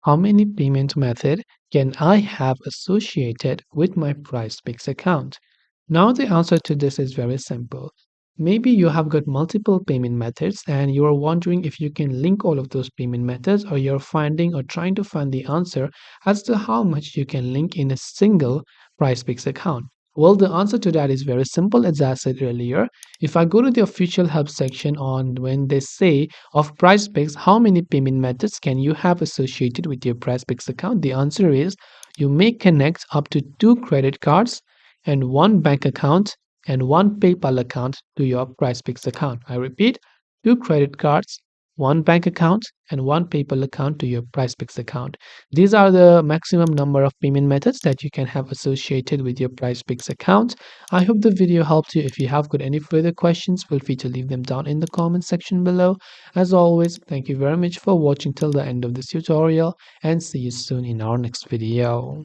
how many payment method can I have associated with my PrizePicks account? Now the answer to this is very simple. Maybe you have got multiple payment methods and you are wondering if you can link all of those payment methods, or you're finding or trying to find the answer as to how much you can link in a single PrizePicks account. Well, the answer to that is very simple. As I said earlier, if I go to the official help section on when they say of PrizePicks, how many payment methods can you have associated with your PrizePicks account? The answer is you may connect up to 2 credit cards and 1 bank account and 1 PayPal account to your PrizePicks account. I repeat, 2 credit cards, 1 bank account, and 1 PayPal account to your PrizePicks account. These are the maximum number of payment methods that you can have associated with your PrizePicks account. I hope the video helped you. If you have got any further questions, feel free to leave them down in the comment section below. As always, thank you very much for watching till the end of this tutorial, and see you soon in our next video.